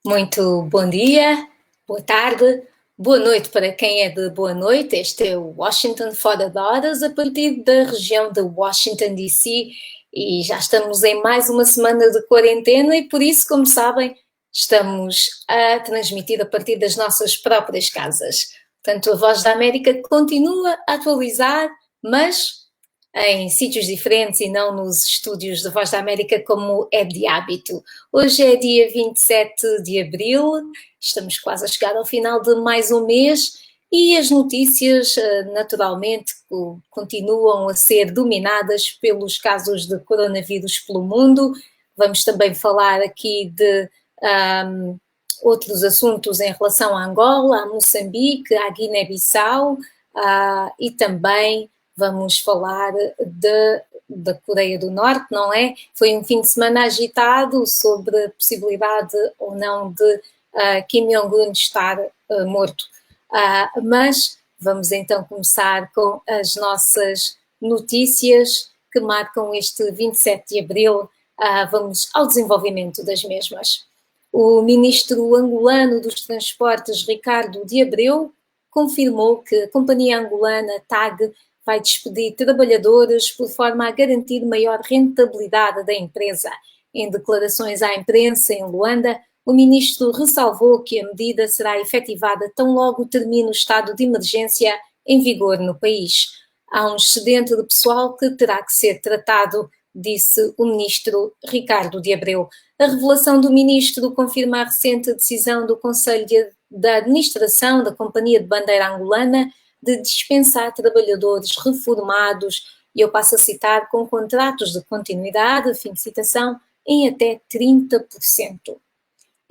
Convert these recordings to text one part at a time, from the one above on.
Muito bom dia, boa tarde, boa noite para quem é de boa noite. Este é o Washington Fora de Horas, a partir da região de Washington, D.C. E já estamos em mais uma semana de quarentena e por isso, como sabem, estamos a transmitir a partir das nossas próprias casas. Portanto, a Voz da América continua a atualizar, mas em sítios diferentes e não nos estúdios da Voz da América como é de hábito. Hoje é dia 27 de abril, estamos quase a chegar ao final de mais um mês e as notícias, naturalmente, continuam a ser dominadas pelos casos de coronavírus pelo mundo. Vamos também falar aqui de outros assuntos em relação a Angola, a Moçambique, à Guiné-Bissau e também vamos falar da Coreia do Norte, não é? Foi um fim de semana agitado sobre a possibilidade ou não de Kim Jong-un estar morto. Mas vamos então começar com as nossas notícias que marcam este 27 de abril. Vamos ao desenvolvimento das mesmas. O ministro angolano dos Transportes, Ricardo de Abreu, confirmou que a companhia angolana TAG vai despedir trabalhadores por forma a garantir maior rentabilidade da empresa. Em declarações à imprensa em Luanda, o ministro ressalvou que a medida será efetivada tão logo termine o estado de emergência em vigor no país. Há um excedente de pessoal que terá que ser tratado, disse o ministro Ricardo de Abreu. A revelação do ministro confirma a recente decisão do Conselho da Administração da Companhia de Bandeira Angolana de dispensar trabalhadores reformados, e eu passo a citar, com contratos de continuidade, fim de citação, em até 30%.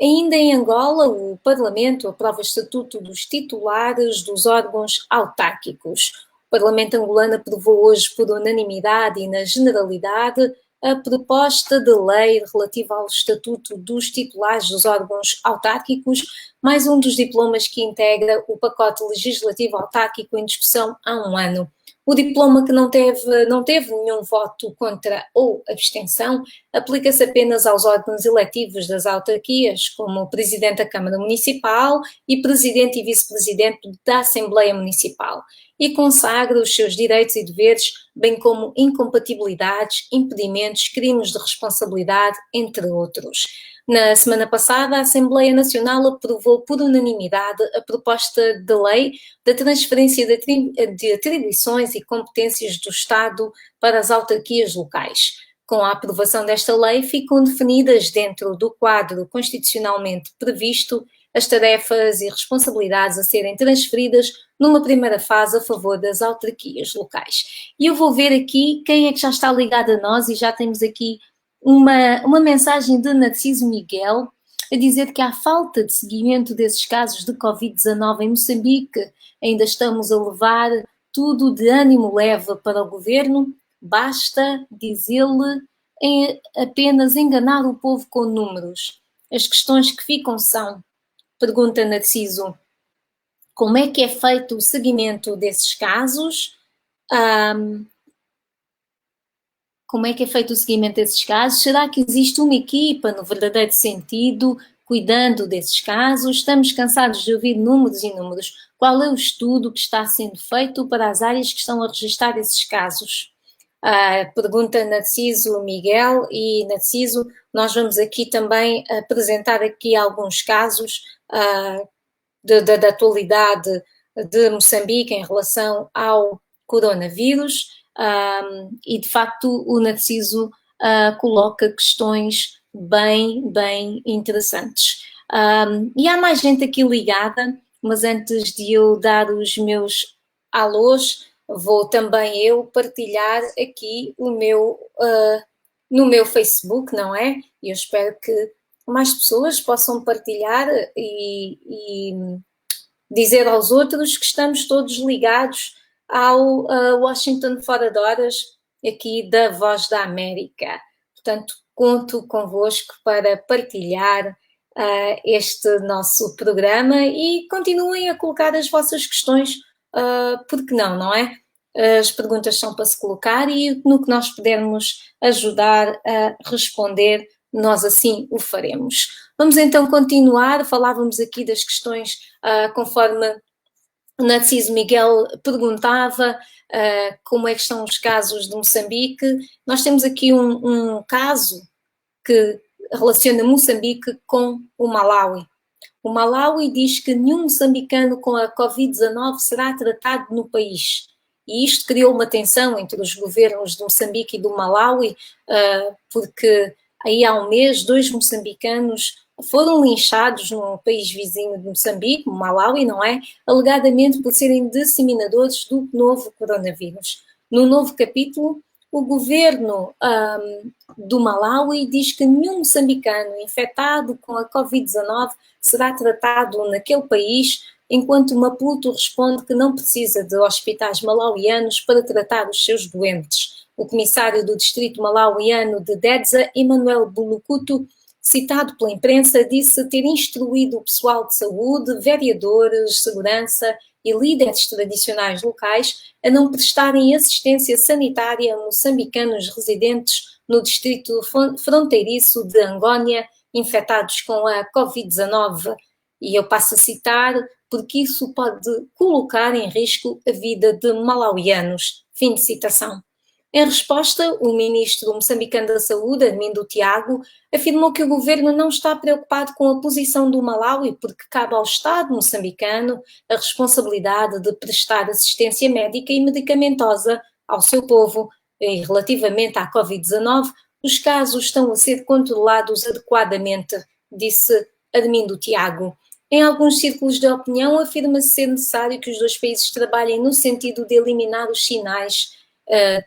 Ainda em Angola, o Parlamento aprova o Estatuto dos Titulares dos Órgãos Autárquicos. O Parlamento angolano aprovou hoje por unanimidade e na generalidade a proposta de lei relativa ao Estatuto dos Titulares dos Órgãos Autárquicos, mais um dos diplomas que integra o pacote legislativo autárquico em discussão há um ano. O diploma que não teve nenhum voto contra ou abstenção aplica-se apenas aos órgãos eletivos das autarquias, como o Presidente da Câmara Municipal e Presidente e Vice-Presidente da Assembleia Municipal, e consagra os seus direitos e deveres, bem como incompatibilidades, impedimentos, crimes de responsabilidade, entre outros. Na semana passada, a Assembleia Nacional aprovou por unanimidade a proposta de lei da transferência de atribuições e competências do Estado para as autarquias locais. Com a aprovação desta lei, ficam definidas dentro do quadro constitucionalmente previsto as tarefas e responsabilidades a serem transferidas numa primeira fase a favor das autarquias locais. E eu vou ver aqui quem é que já está ligado a nós, e já temos aqui uma mensagem de Narciso Miguel a dizer que há falta de seguimento desses casos de Covid-19 em Moçambique. Ainda estamos a levar tudo de ânimo leve para o governo. Basta, diz ele, apenas enganar o povo com números. As questões que ficam são, pergunta Narciso, como é que é feito o seguimento desses casos? Como é que é feito o seguimento desses casos? Será que existe uma equipa, no verdadeiro sentido, cuidando desses casos? Estamos cansados de ouvir números e números. Qual é o estudo que está sendo feito para as áreas que estão a registrar esses casos? Pergunta Narciso Miguel. E Narciso, nós vamos aqui também apresentar aqui alguns casos da atualidade de Moçambique em relação ao coronavírus. E de facto o Narciso coloca questões bem interessantes. E há mais gente aqui ligada, mas antes de eu dar os meus alôs, vou também eu partilhar aqui o meu, no meu Facebook, não é? E eu espero que mais pessoas possam partilhar e dizer aos outros que estamos todos ligados ao Washington Fora de Horas, aqui da Voz da América. Portanto, conto convosco para partilhar este nosso programa e continuem a colocar as vossas questões, porque não é? As perguntas são para se colocar e no que nós pudermos ajudar a responder, nós assim o faremos. Vamos então continuar, falávamos aqui das questões conforme o Narciso Miguel perguntava como é que estão os casos de Moçambique. Nós temos aqui um caso que relaciona Moçambique com o Malawi. O Malawi diz que nenhum moçambicano com a Covid-19 será tratado no país. E isto criou uma tensão entre os governos de Moçambique e do Malawi, porque aí há um mês 2 moçambicanos foram linchados num país vizinho de Moçambique, o Malawi, não é? Alegadamente por serem disseminadores do novo coronavírus. No novo capítulo, o governo do Malawi diz que nenhum moçambicano infectado com a Covid-19 será tratado naquele país, enquanto Maputo responde que não precisa de hospitais malauianos para tratar os seus doentes. O comissário do distrito malauiano de Dedza, Emmanuel Bulukutu, citado pela imprensa, disse ter instruído o pessoal de saúde, vereadores, segurança e líderes tradicionais locais a não prestarem assistência sanitária a moçambicanos residentes no distrito fronteiriço de Angônia infectados com a Covid-19. E eu passo a citar, porque isso pode colocar em risco a vida de malauianos. Fim de citação. Em resposta, o ministro moçambicano da Saúde, Armindo Tiago, afirmou que o governo não está preocupado com a posição do Malawi porque cabe ao Estado moçambicano a responsabilidade de prestar assistência médica e medicamentosa ao seu povo. E relativamente à Covid-19, os casos estão a ser controlados adequadamente, disse Armindo Tiago. Em alguns círculos de opinião, afirma-se ser necessário que os dois países trabalhem no sentido de eliminar os sinais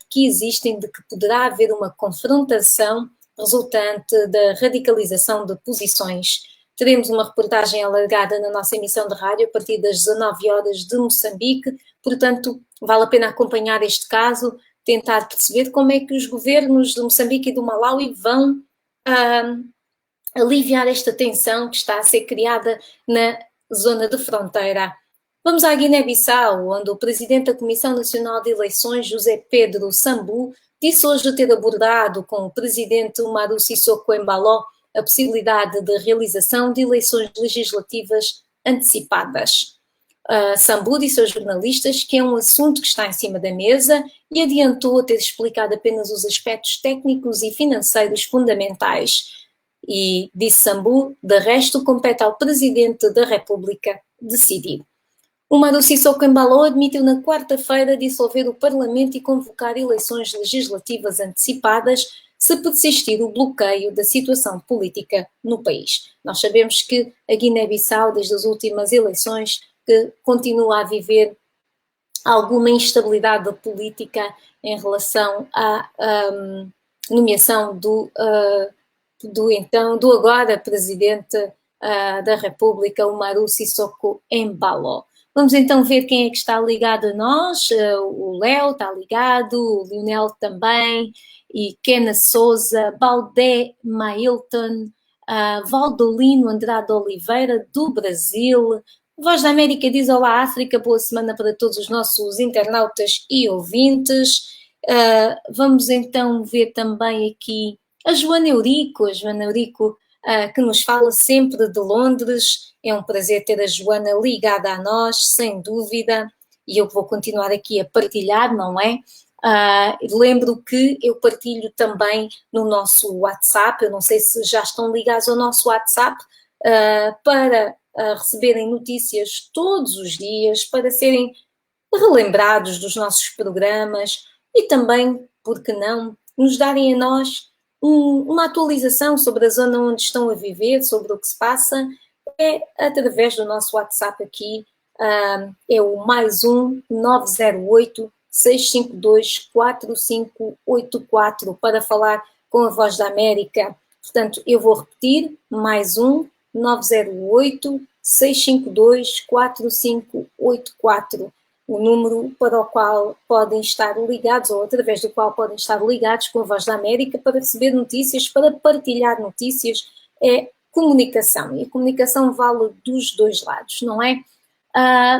que existem de que poderá haver uma confrontação resultante da radicalização de posições. Teremos uma reportagem alargada na nossa emissão de rádio a partir das 19 horas de Moçambique, portanto, vale a pena acompanhar este caso, tentar perceber como é que os governos de Moçambique e do Malawi vão aliviar esta tensão que está a ser criada na zona de fronteira. Vamos à Guiné-Bissau, onde o presidente da Comissão Nacional de Eleições, José Pedro Sambu, disse hoje ter abordado com o presidente Umaru Sissoko Embaló a possibilidade de realização de eleições legislativas antecipadas. Sambu disse aos jornalistas que é um assunto que está em cima da mesa e adiantou ter explicado apenas os aspectos técnicos e financeiros fundamentais. E, disse Sambu, de resto compete ao presidente da República decidir. Umaru Sissoko Embaló admitiu na quarta-feira dissolver o Parlamento e convocar eleições legislativas antecipadas se persistir o bloqueio da situação política no país. Nós sabemos que a Guiné-Bissau, desde as últimas eleições, que continua a viver alguma instabilidade política em relação à nomeação do agora presidente da República, Umaru Sissoko Embaló. Vamos então ver quem é que está ligado a nós. O Léo está ligado, o Lionel também, e Kena Souza, Baldé Mailton, Valdolino Andrade Oliveira, do Brasil. Voz da América diz: olá África, boa semana para todos os nossos internautas e ouvintes. Vamos então ver também aqui a Joana Eurico, que nos fala sempre de Londres. É um prazer ter a Joana ligada a nós, sem dúvida, e eu vou continuar aqui a partilhar, não é? Lembro que eu partilho também no nosso WhatsApp, eu não sei se já estão ligados ao nosso WhatsApp, para receberem notícias todos os dias, para serem relembrados dos nossos programas e também, por que não, nos darem a nós uma atualização sobre a zona onde estão a viver, sobre o que se passa, é através do nosso WhatsApp aqui, é o +1 908 652 4584 para falar com a Voz da América. Portanto, eu vou repetir, +1 908 652 4584. O número para o qual podem estar ligados, ou através do qual podem estar ligados com a Voz da América para receber notícias, para partilhar notícias, é comunicação. E a comunicação vale dos dois lados, não é?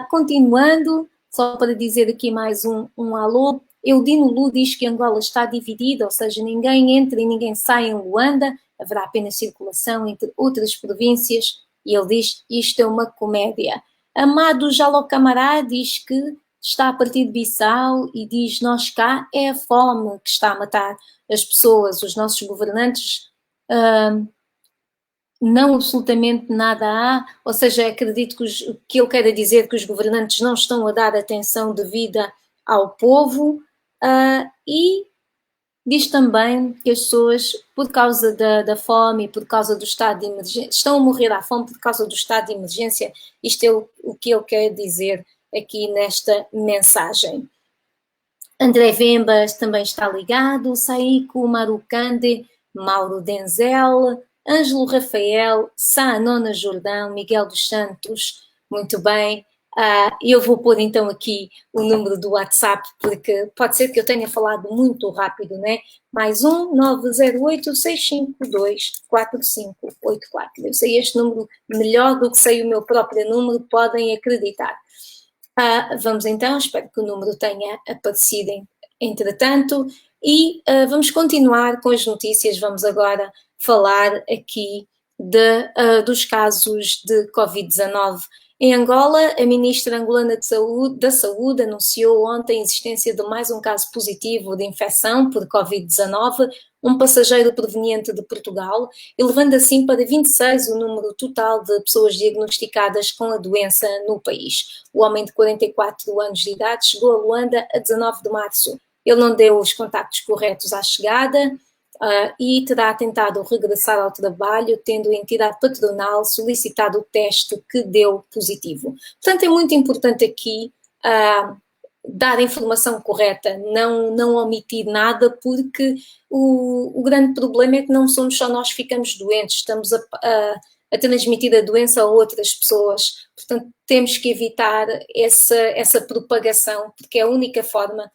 Continuando, só para dizer aqui mais um alô, Eudino Lu diz que Angola está dividida, ou seja, ninguém entra e ninguém sai em Luanda, haverá apenas circulação entre outras províncias, e ele diz isto é uma comédia. Amado Jalocamará diz que está a partir de Bissau e diz nós cá é a fome que está a matar as pessoas, os nossos governantes não absolutamente nada há, ou seja, acredito que ele quer dizer que os governantes não estão a dar atenção devida ao povo e diz também que as pessoas, por causa da fome e por causa do estado de emergência, estão a morrer à fome por causa do estado de emergência. Isto é o que ele quer dizer aqui nesta mensagem. André Vembas também está ligado, Saiko Marucande, Mauro Denzel, Ângelo Rafael, Saanona Jordão, Miguel dos Santos, muito bem. Eu vou pôr então aqui o número do WhatsApp, porque pode ser que eu tenha falado muito rápido, né? Mais 908-652-4584. Eu sei este número melhor do que sei o meu próprio número, podem acreditar. Vamos então, espero que o número tenha aparecido entretanto, e vamos continuar com as notícias. Vamos agora falar aqui dos casos de Covid-19. Em Angola, a ministra angolana da Saúde anunciou ontem a existência de mais um caso positivo de infecção por Covid-19, um passageiro proveniente de Portugal, elevando assim para 26 o número total de pessoas diagnosticadas com a doença no país. O homem de 44 anos de idade chegou a Luanda a 19 de março. Ele não deu os contactos corretos à chegada e terá tentado regressar ao trabalho, tendo a entidade patronal solicitado o teste que deu positivo. Portanto, é muito importante aqui dar a informação correta, não omitir nada, porque o grande problema é que não somos só nós que ficamos doentes, estamos a transmitir a doença a outras pessoas. Portanto, temos que evitar essa propagação, porque é a única forma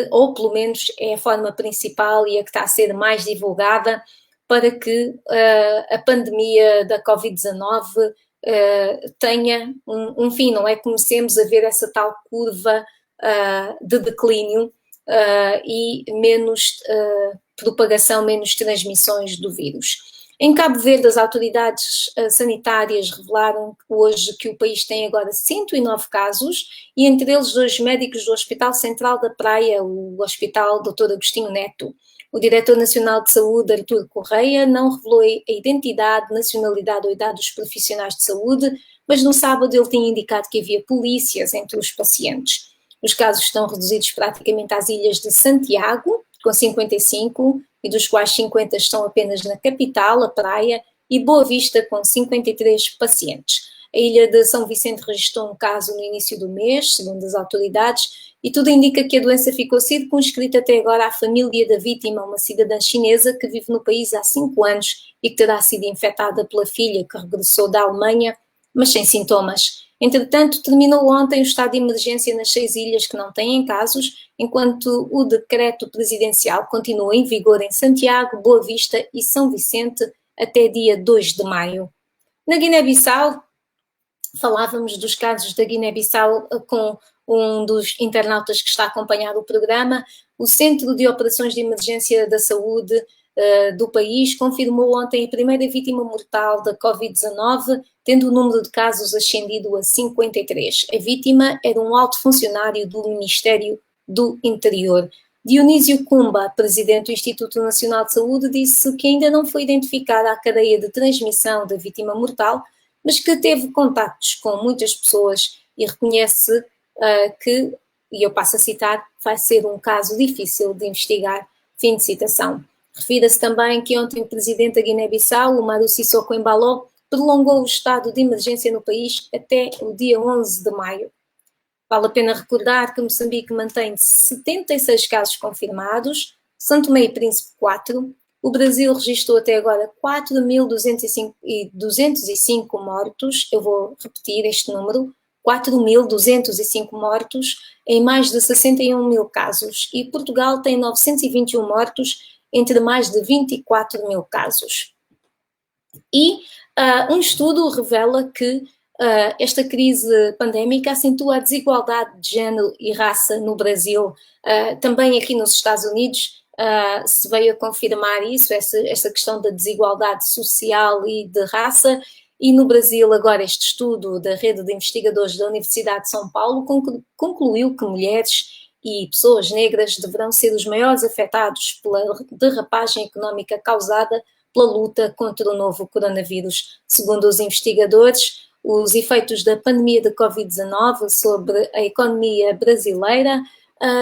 ou pelo menos é a forma principal e a que está a ser mais divulgada para que a pandemia da Covid-19 tenha um fim, não é? Comecemos a ver essa tal curva de declínio e menos propagação, menos transmissões do vírus. Em Cabo Verde, as autoridades sanitárias revelaram hoje que o país tem agora 109 casos, e entre eles 2 médicos do Hospital Central da Praia, o Hospital Dr. Agostinho Neto. O Diretor Nacional de Saúde, Artur Correia, não revelou a identidade, nacionalidade ou idade dos profissionais de saúde, mas no sábado ele tinha indicado que havia polícias entre os pacientes. Os casos estão reduzidos praticamente às ilhas de Santiago, com 55, e dos quais 50 estão apenas na capital, a Praia, e Boa Vista, com 53 pacientes. A ilha de São Vicente registrou um caso no início do mês, segundo as autoridades, e tudo indica que a doença ficou circunscrita até agora à família da vítima, uma cidadã chinesa que vive no país há 5 anos e que terá sido infectada pela filha que regressou da Alemanha, mas sem sintomas. Entretanto, terminou ontem o estado de emergência nas 6 ilhas que não têm casos, enquanto o decreto presidencial continua em vigor em Santiago, Boa Vista e São Vicente até dia 2 de maio. Na Guiné-Bissau, falávamos dos casos da Guiné-Bissau com um dos internautas que está a acompanhar o programa. O Centro de Operações de Emergência da Saúde do país confirmou ontem a primeira vítima mortal da Covid-19, tendo o número de casos ascendido a 53. A vítima era um alto funcionário do Ministério do Interior. Dionísio Cumba, presidente do Instituto Nacional de Saúde, disse que ainda não foi identificada a cadeia de transmissão da vítima mortal, mas que teve contactos com muitas pessoas e reconhece que, e eu passo a citar, vai ser um caso difícil de investigar. Fim de citação. Refira-se também que ontem o presidente da Guiné-Bissau, o Umaru Sissoko Embaló, prolongou o estado de emergência no país até o dia 11 de maio. Vale a pena recordar que Moçambique mantém 76 casos confirmados, São Tomé e Príncipe 4, o Brasil registrou até agora 4.205 mortos, eu vou repetir este número, 4.205 mortos em mais de 61 mil casos, e Portugal tem 921 mortos entre mais de 24 mil casos. E um estudo revela que esta crise pandémica acentua a desigualdade de género e raça no Brasil, também aqui nos Estados Unidos. Se veio a confirmar isso, essa questão da desigualdade social e de raça, e no Brasil agora este estudo da rede de investigadores da Universidade de São Paulo concluiu que mulheres e pessoas negras deverão ser os maiores afetados pela derrapagem económica causada pela luta contra o novo coronavírus. Segundo os investigadores, os efeitos da pandemia de Covid-19 sobre a economia brasileira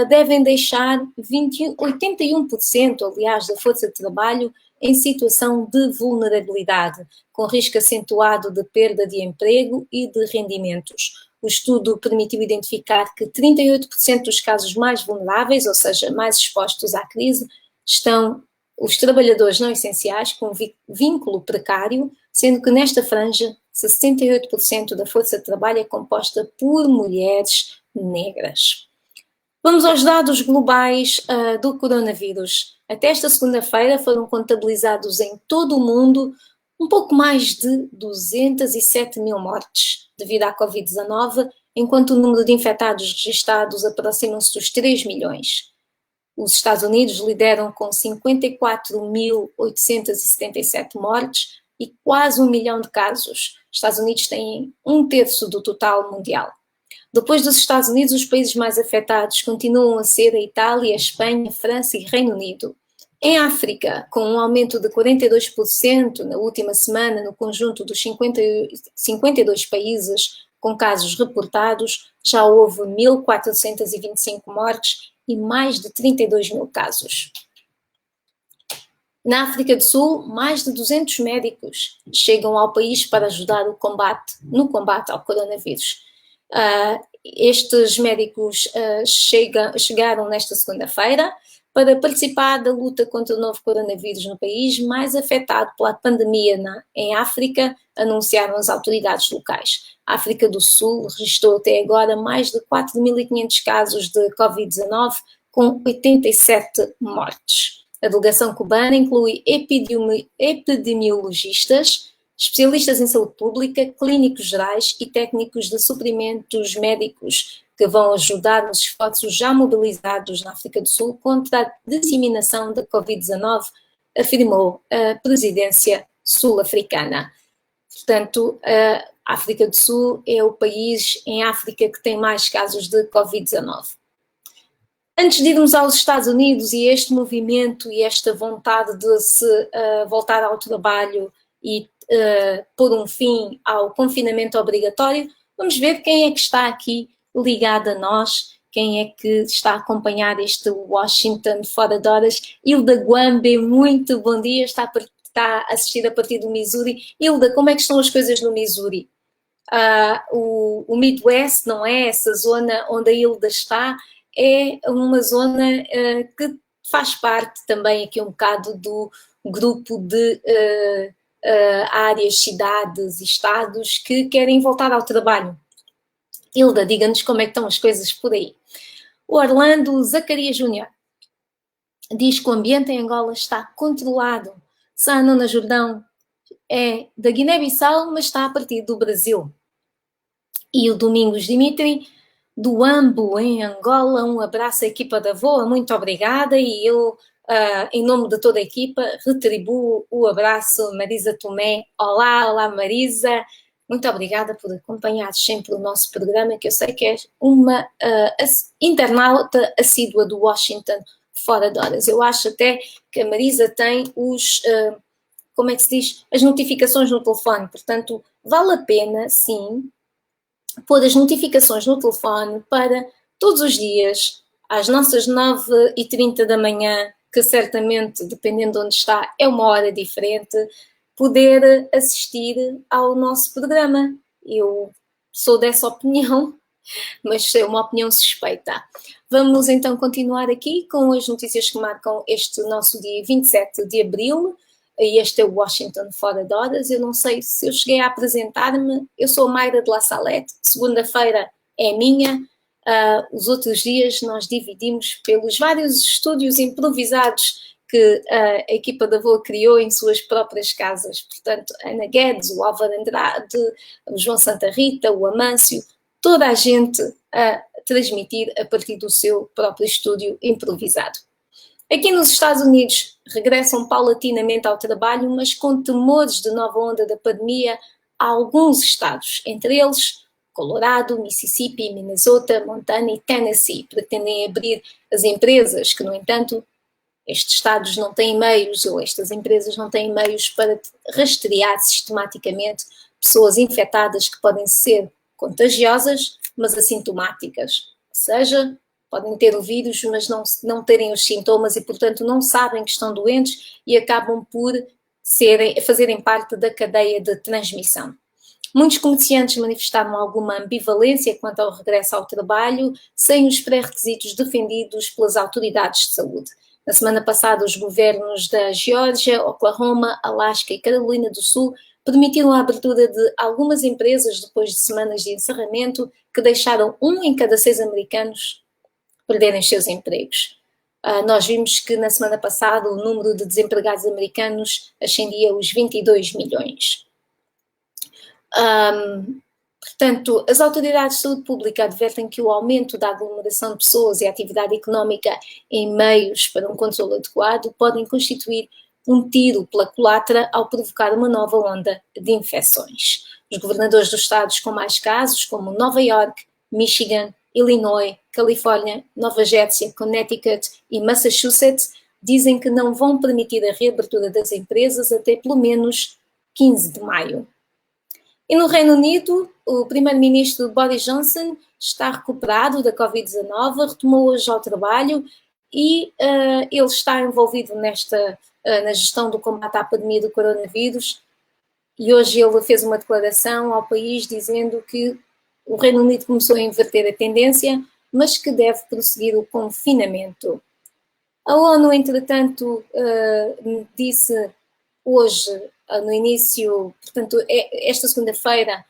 devem deixar 81%, aliás, da força de trabalho em situação de vulnerabilidade, com risco acentuado de perda de emprego e de rendimentos. O estudo permitiu identificar que 38% dos casos mais vulneráveis, ou seja, mais expostos à crise, estão os trabalhadores não essenciais com vínculo precário, sendo que nesta franja 68% da força de trabalho é composta por mulheres negras. Vamos aos dados globais do coronavírus. Até esta segunda-feira foram contabilizados em todo o mundo um pouco mais de 207 mil mortes devido à Covid-19, enquanto o número de infectados registados aproxima-se dos 3 milhões. Os Estados Unidos lideram com 54.877 mortes e quase 1 milhão de casos. Os Estados Unidos têm 1/3 do total mundial. Depois dos Estados Unidos, os países mais afetados continuam a ser a Itália, a Espanha, a França e Reino Unido. Em África, com um aumento de 42% na última semana no conjunto dos 52 países com casos reportados, já houve 1.425 mortes e mais de 32 mil casos. Na África do Sul, mais de 200 médicos chegam ao país para ajudar no combate ao coronavírus. Estes médicos chegaram nesta segunda-feira para participar da luta contra o novo coronavírus no país mais afetado pela pandemia em África, anunciaram as autoridades locais. A África do Sul registrou até agora mais de 4.500 casos de Covid-19, com 87 mortes. A delegação cubana inclui epidemiologistas, especialistas em saúde pública, clínicos gerais e técnicos de suprimentos médicos que vão ajudar nos esforços já mobilizados na África do Sul contra a disseminação da Covid-19, afirmou a presidência sul-africana. Portanto, a África do Sul é o país em África que tem mais casos de Covid-19. Antes de irmos aos Estados Unidos e este movimento e esta vontade de se voltar ao trabalho e pôr um fim ao confinamento obrigatório, vamos ver quem é que está aqui ligado a nós, quem é que está a acompanhar este Washington Fora de Horas. Hilda Guambe, muito bom dia, está a assistir a partir do Missouri. Hilda, como é que estão as coisas no Missouri? O Midwest, não é? Essa zona onde a Hilda está, é uma zona que faz parte também aqui um bocado do grupo de áreas, cidades e estados que querem voltar ao trabalho. Hilda, diga-nos como é que estão as coisas por aí. O Orlando Zacarias Júnior diz que o ambiente em Angola está controlado. Sana Jordão é da Guiné-Bissau, mas está a partir do Brasil. E o Domingos Dimitri, do Ambo, em Angola, um abraço à equipa da VOA, muito obrigada, e eu, em nome de toda a equipa, retribuo o abraço. Marisa Tomé, olá Marisa, muito obrigada por acompanhar sempre o nosso programa, que eu sei que é uma internauta assídua do Washington Fora de Horas. Eu acho até que a Marisa tem como é que se diz? As notificações no telefone, portanto, vale a pena, sim, pôr as notificações no telefone para todos os dias, às nossas 9h30 da manhã, que certamente, dependendo de onde está, é uma hora diferente, poder assistir ao nosso programa. Eu sou dessa opinião, mas é uma opinião suspeita. Vamos então continuar aqui com as notícias que marcam este nosso dia 27 de abril. E este é o Washington Fora de Horas. Eu não sei se eu cheguei a apresentar-me. Eu sou a Mayra de La Salette. Segunda-feira é minha. Os outros dias nós dividimos pelos vários estúdios improvisados que a equipa da VOA criou em suas próprias casas. Portanto, Ana Guedes, o Álvaro Andrade, o João Santa Rita, o Amâncio, toda a gente a transmitir a partir do seu próprio estúdio improvisado. Aqui nos Estados Unidos regressam paulatinamente ao trabalho, mas com temores de nova onda da pandemia a alguns estados, entre eles Colorado, Mississippi, Minnesota, Montana e Tennessee, pretendem abrir as empresas que, no entanto, estes estados não têm meios, ou estas empresas não têm meios para rastrear sistematicamente pessoas infectadas que podem ser contagiosas, mas assintomáticas. Ou seja, podem ter o vírus, mas não terem os sintomas e, portanto, não sabem que estão doentes e acabam por fazerem parte da cadeia de transmissão. Muitos comerciantes manifestaram alguma ambivalência quanto ao regresso ao trabalho, sem os pré-requisitos defendidos pelas autoridades de saúde. Na semana passada, os governos da Geórgia, Oklahoma, Alasca e Carolina do Sul permitiram a abertura de algumas empresas depois de semanas de encerramento que deixaram 1 em cada 6 americanos perderem os seus empregos. Nós vimos que na semana passada o número de desempregados americanos ascendia aos 22 milhões. Portanto, as autoridades de saúde pública advertem que o aumento da aglomeração de pessoas e a atividade económica em meios para um controle adequado podem constituir um tiro pela culatra ao provocar uma nova onda de infecções. Os governadores dos estados com mais casos, como Nova York, Michigan, Illinois, Califórnia, Nova Jersey, Connecticut e Massachusetts, dizem que não vão permitir a reabertura das empresas até pelo menos 15 de maio. E no Reino Unido, o primeiro-ministro Boris Johnson está recuperado da Covid-19, retomou hoje ao trabalho e ele está envolvido na gestão do combate à pandemia do coronavírus e hoje ele fez uma declaração ao país dizendo que o Reino Unido começou a inverter a tendência, mas que deve prosseguir o confinamento. A ONU, entretanto, disse hoje, no início, portanto, esta segunda-feira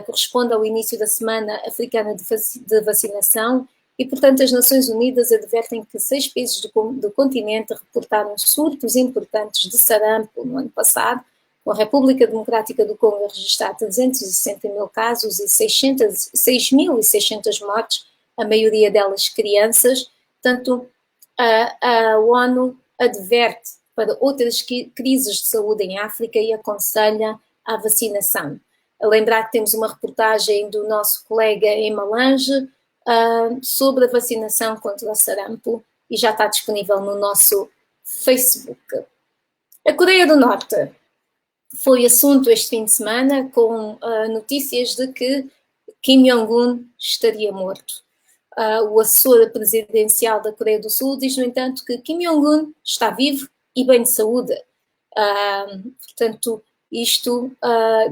corresponde ao início da Semana Africana de Vacinação e, portanto, as Nações Unidas advertem que 6 países do continente reportaram surtos importantes de sarampo no ano passado, com a República Democrática do Congo a registrar 360 mil casos e 6.600 mortes, a maioria delas crianças. Portanto, a ONU adverte para outras crises de saúde em África e aconselha a vacinação. A lembrar que temos uma reportagem do nosso colega em Malange sobre a vacinação contra o sarampo e já está disponível no nosso Facebook. A Coreia do Norte foi assunto este fim de semana com notícias de que Kim Jong-un estaria morto. O assessor presidencial da Coreia do Sul diz, no entanto, que Kim Jong-un está vivo e bem de saúde. Portanto, isto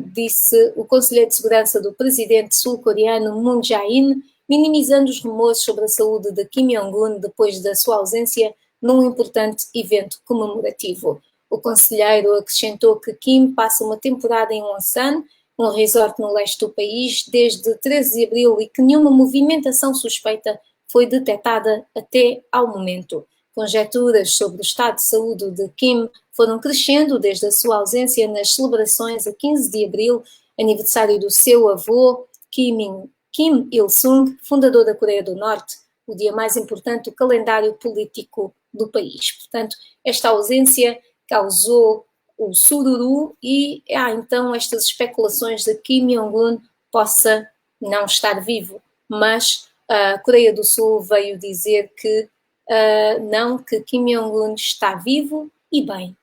disse o conselheiro de segurança do presidente sul-coreano Moon Jae-in, minimizando os rumores sobre a saúde de Kim Jong-un depois da sua ausência num importante evento comemorativo. O conselheiro acrescentou que Kim passa uma temporada em Wonsan, um resort no leste do país, desde 13 de abril e que nenhuma movimentação suspeita foi detectada até ao momento. Conjecturas sobre o estado de saúde de Kim foram crescendo desde a sua ausência nas celebrações a 15 de abril, aniversário do seu avô, Kim Il-sung, fundador da Coreia do Norte, o dia mais importante do calendário político do país. Portanto, esta ausência causou o sururu e há então estas especulações de que Kim Jong-un possa não estar vivo, mas a Coreia do Sul veio dizer que não, que Kim Jong-un está vivo e bem.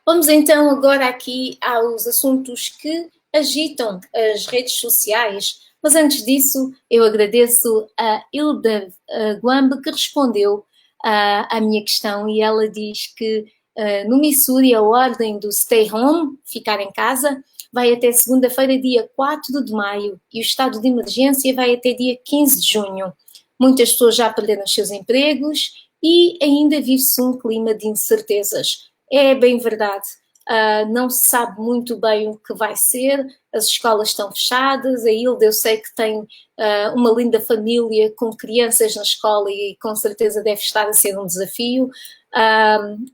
Vamos então agora aqui aos assuntos que agitam as redes sociais, mas antes disso eu agradeço a Hilda Guambe que respondeu à minha questão e ela diz que no Missouri a ordem do stay home, ficar em casa, vai até segunda-feira, dia 4 de maio e o estado de emergência vai até dia 15 de junho. Muitas pessoas já perderam os seus empregos e ainda vive-se um clima de incertezas. É bem verdade. não se sabe muito bem o que vai ser, as escolas estão fechadas, a Hilda eu sei que tem uma linda família com crianças na escola e com certeza deve estar a ser um desafio,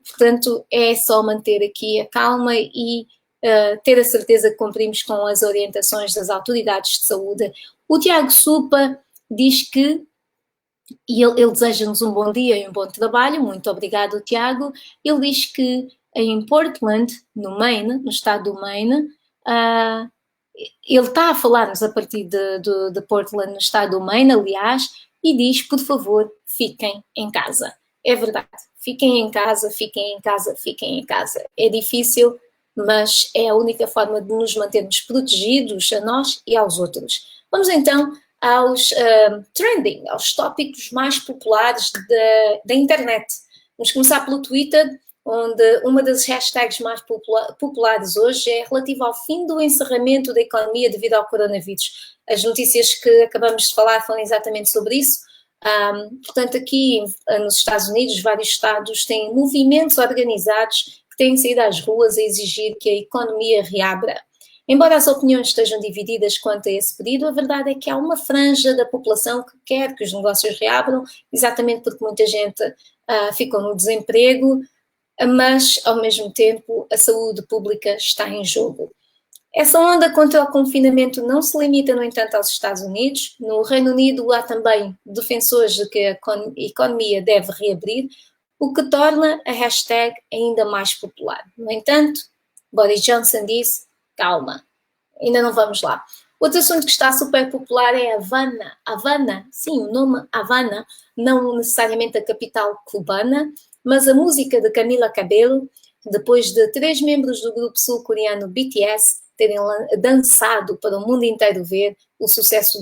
portanto é só manter aqui a calma e ter a certeza que cumprimos com as orientações das autoridades de saúde. O Tiago Supa diz que, e ele deseja-nos um bom dia e um bom trabalho, muito obrigado, Tiago. Ele diz que em Portland, no Maine, no estado do Maine, ele está a falar-nos a partir de Portland, no estado do Maine, aliás, e diz, por favor, fiquem em casa. É verdade, fiquem em casa, fiquem em casa, fiquem em casa. É difícil, mas é a única forma de nos mantermos protegidos a nós e aos outros. Vamos então aos trending, aos tópicos mais populares da internet. Vamos começar pelo Twitter, onde uma das hashtags mais populares hoje é relativa ao fim do encerramento da economia devido ao coronavírus. As notícias que acabamos de falar foram exatamente sobre isso. Portanto, aqui nos Estados Unidos, vários estados têm movimentos organizados que têm saído às ruas a exigir que a economia reabra. Embora as opiniões estejam divididas quanto a esse pedido, a verdade é que há uma franja da população que quer que os negócios reabram, exatamente porque muita gente ficou no desemprego, mas, ao mesmo tempo, a saúde pública está em jogo. Essa onda contra o confinamento não se limita, no entanto, aos Estados Unidos. No Reino Unido há também defensores de que a economia deve reabrir, o que torna a hashtag ainda mais popular. No entanto, Boris Johnson disse, calma, ainda não vamos lá. Outro assunto que está super popular é Havana. Havana, sim, o nome Havana, não necessariamente a capital cubana, mas a música de Camila Cabello, depois de 3 membros do grupo sul-coreano BTS terem dançado para o mundo inteiro ver o sucesso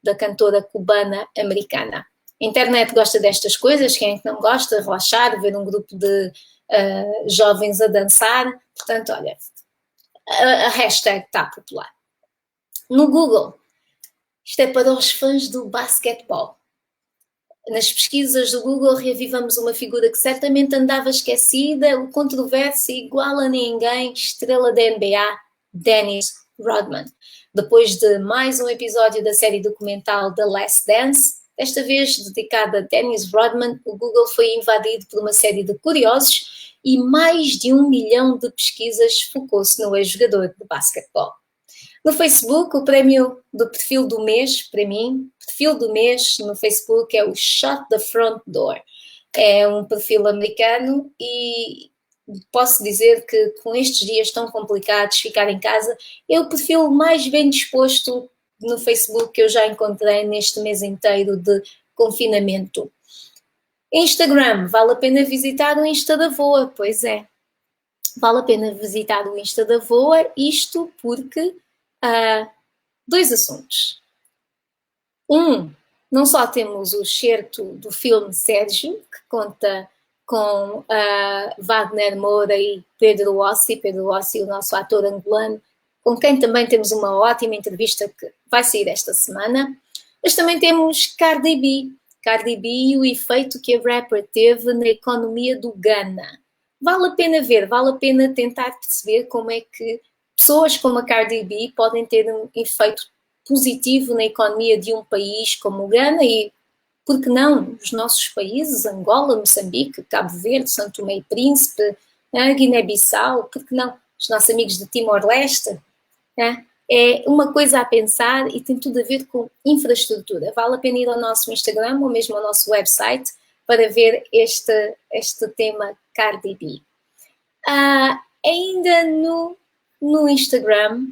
da cantora cubana-americana. A internet gosta destas coisas, quem é que não gosta? Relaxar, ver um grupo de jovens a dançar. Portanto, olha, a hashtag está popular. No Google, isto é para os fãs do basquetebol. Nas pesquisas do Google reavivamos uma figura que certamente andava esquecida, o controverso e igual a ninguém, estrela da NBA, Dennis Rodman. Depois de mais um episódio da série documental The Last Dance, desta vez dedicada a Dennis Rodman, o Google foi invadido por uma série de curiosos e mais de 1 milhão de pesquisas focou-se no ex-jogador de basquetebol. No Facebook, o prémio do perfil do mês, para mim, perfil do mês no Facebook é o Shut the Front Door. É um perfil americano e posso dizer que com estes dias tão complicados, ficar em casa, é o perfil mais bem disposto no Facebook que eu já encontrei neste mês inteiro de confinamento. Instagram, vale a pena visitar o Insta da Voa, pois é. Vale a pena visitar o Insta da Voa, isto porque 2 assuntos. Não só temos o excerto do filme Sérgio, que conta com Wagner Moura e Pedro Ossi, o nosso ator angolano, com quem também temos uma ótima entrevista que vai sair esta semana. Mas também temos Cardi B e o efeito que a rapper teve na economia do Ghana. Vale a pena ver, vale a pena tentar perceber como é que pessoas como a Cardi B podem ter um efeito positivo na economia de um país como o Ghana e, por que não, os nossos países, Angola, Moçambique, Cabo Verde, São Tomé e Príncipe, Guiné-Bissau, por que não, os nossos amigos de Timor-Leste. É uma coisa a pensar e tem tudo a ver com infraestrutura. Vale a pena ir ao nosso Instagram ou mesmo ao nosso website para ver este tema Cardi B. Ainda no Instagram,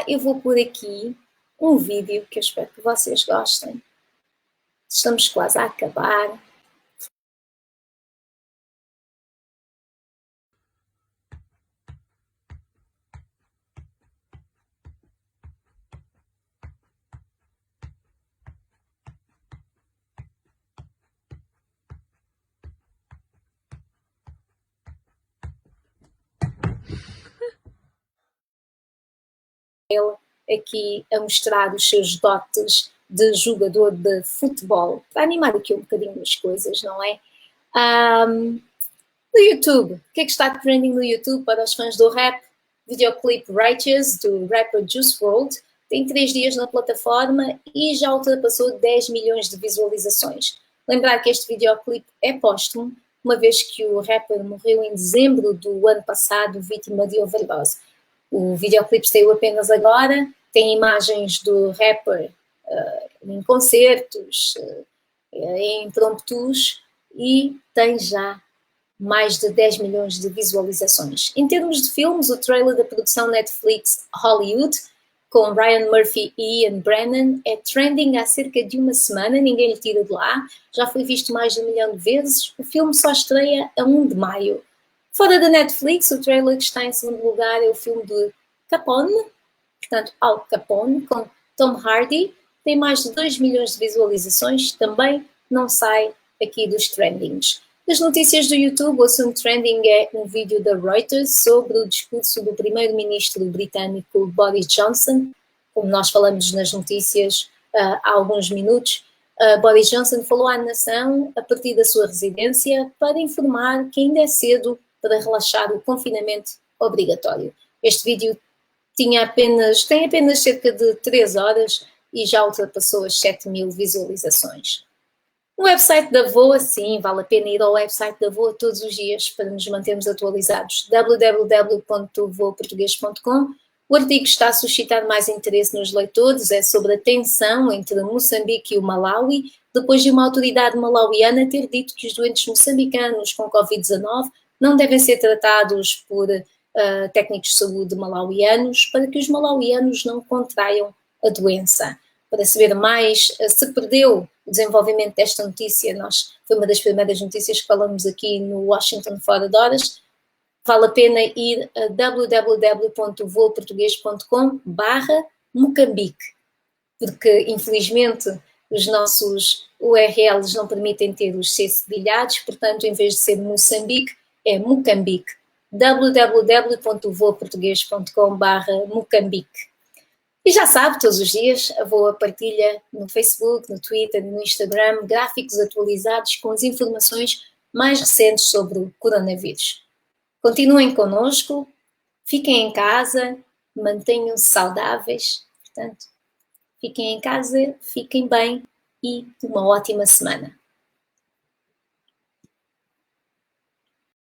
eu vou pôr aqui um vídeo que eu espero que vocês gostem. Estamos quase a acabar. Ele aqui a mostrar os seus dotes de jogador de futebol, para animar aqui um bocadinho as coisas, não é? No YouTube, o que é que está trending no YouTube para os fãs do rap? Videoclip Righteous, do rapper Juice WRLD, tem 3 dias na plataforma e já ultrapassou 10 milhões de visualizações. Lembrar que este videoclip é póstumo, uma vez que o rapper morreu em dezembro do ano passado, vítima de overdose. O videoclip saiu apenas agora, tem imagens do rapper em concertos, em impromptus, e tem já mais de 10 milhões de visualizações. Em termos de filmes, o trailer da produção Netflix Hollywood, com Ryan Murphy e Ian Brennan, é trending há cerca de uma semana, ninguém lhe tira de lá, já foi visto mais de 1 milhão de vezes, o filme só estreia a 1 de maio. Fora da Netflix, o trailer que está em segundo lugar é o filme de Capone, portanto Al Capone, com Tom Hardy, tem mais de 2 milhões de visualizações, também não sai aqui dos trendings. Das notícias do YouTube, o assunto trending é um vídeo da Reuters sobre o discurso do primeiro-ministro britânico Boris Johnson. Como nós falamos nas notícias há alguns minutos, Boris Johnson falou à nação a partir da sua residência para informar que ainda é cedo para relaxar o confinamento obrigatório. Este vídeo tem apenas cerca de 3 horas e já ultrapassou as 7 mil visualizações. O website da VOA, sim, vale a pena ir ao website da VOA todos os dias para nos mantermos atualizados. www.voaportugues.com. O artigo está a suscitar mais interesse nos leitores, é sobre a tensão entre Moçambique e o Malawi, depois de uma autoridade malauiana ter dito que os doentes moçambicanos com Covid-19 não devem ser tratados por técnicos de saúde malauianos para que os malauianos não contraiam a doença. Para saber mais, se perdeu o desenvolvimento desta notícia, foi uma das primeiras notícias que falamos aqui no Washington Fora de Horas, vale a pena ir a www.voaportugues.com/Moçambique, porque infelizmente os nossos URLs não permitem ter os C cedilhados, portanto, em vez de ser Moçambique, é Moçambique. www.voaportugues.com/Moçambique. E já sabe, todos os dias a VOA partilha no Facebook, no Twitter, no Instagram, gráficos atualizados com as informações mais recentes sobre o coronavírus. Continuem connosco, fiquem em casa, mantenham-se saudáveis, portanto, fiquem em casa, fiquem bem e uma ótima semana.